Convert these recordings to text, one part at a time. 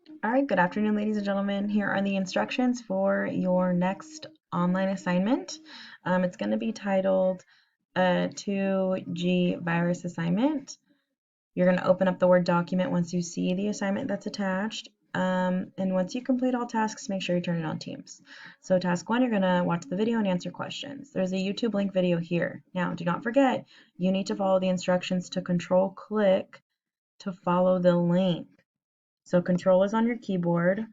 All right, good afternoon, ladies and gentlemen. Here are the instructions for your next online assignment. It's going to be titled 2G virus assignment. You're going to open up the Word document once you see the assignment that's attached. And once you complete all tasks, make sure you turn it on Teams. So task 1, you're going to watch the video and answer questions. There's a YouTube link video here. Now, do not forget, you need to follow the instructions to control-click to follow the link. So control is on your keyboard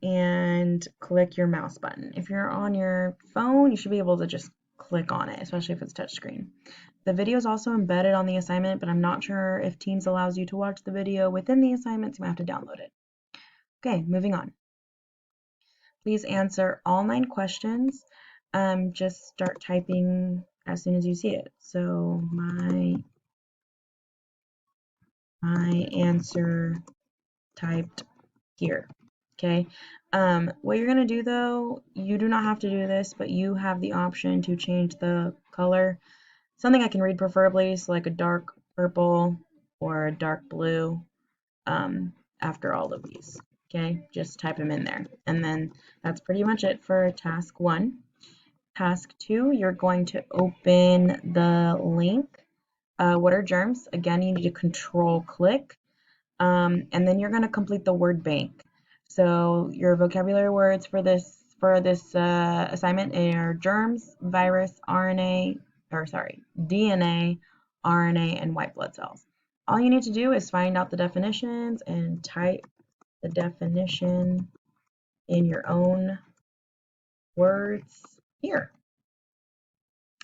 and click your mouse button. If you're on your phone, you should be able to just click on it, especially if it's touchscreen. The video is also embedded on the assignment, but I'm not sure if Teams allows you to watch the video within the assignment, so you might have to download it. Okay, moving on. Please answer all 9 questions. Just start typing as soon as you see it. So my answer typed here. Okay. What you're going to do though, you do not have to do this, but you have the option to change the color. Something I can read preferably, so like a dark purple or a dark blue after all of these. Okay, just type them in there. And then that's pretty much it for task 1. Task 2, you're going to open the link. What are germs? Again, you need to control click. And then you're going to complete the word bank. So your vocabulary words for this assignment are germs, virus, DNA, RNA, and white blood cells. All you need to do is find out the definitions and type the definition in your own words here.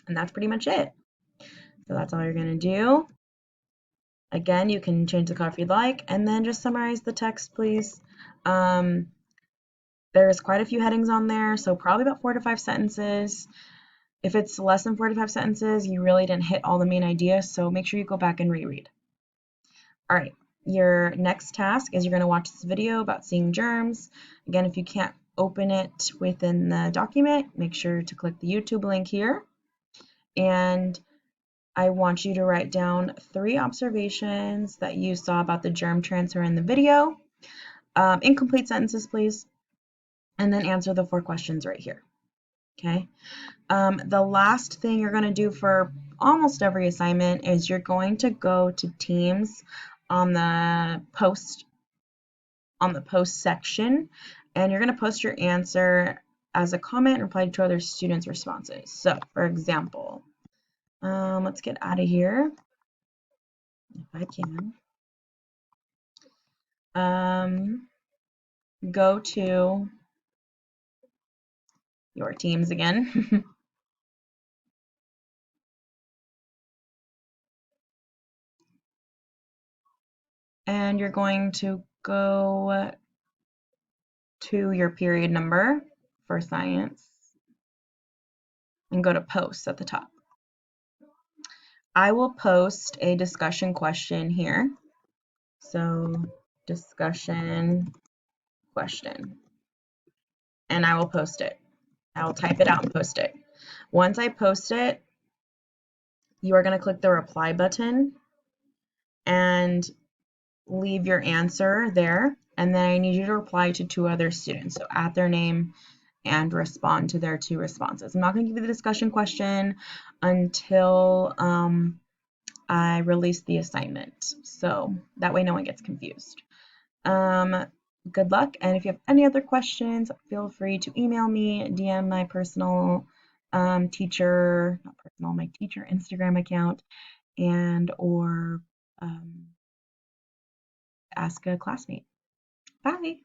And that's pretty much it. So that's all you're going to do. Again, you can change the color if you'd like, and then just summarize the text, please. There's quite a few headings on there, so probably about 4 to 5 sentences. If it's less than 4 to 5 sentences, you really didn't hit all the main ideas, so make sure you go back and reread. All right, your next task is you're going to watch this video about seeing germs. Again, if you can't open it within the document, make sure to click the YouTube link here. And I want you to write down 3 observations that you saw about the germ transfer in the video. Incomplete sentences, please. And then answer the 4 questions right here. Okay. The last thing you're going to do for almost every assignment is you're going to go to Teams on the post section, and you're going to post your answer as a comment and reply to other students' responses. So, for example, let's get out of here if I can. Go to your Teams again. And you're going to go to your period number for science and go to posts at the top. I will post a discussion question here. So discussion question. And I will post it. I will type it out and post it. Once I post it, you are going to click the reply button and leave your answer there. And then I need you to reply to 2 other students. So add their name and respond to their 2 responses. I'm not going to give you the discussion question until I release the assignment. So that way no one gets confused. Good luck. And if you have any other questions, feel free to email me, DM my personal my teacher Instagram account, and or ask a classmate. Bye.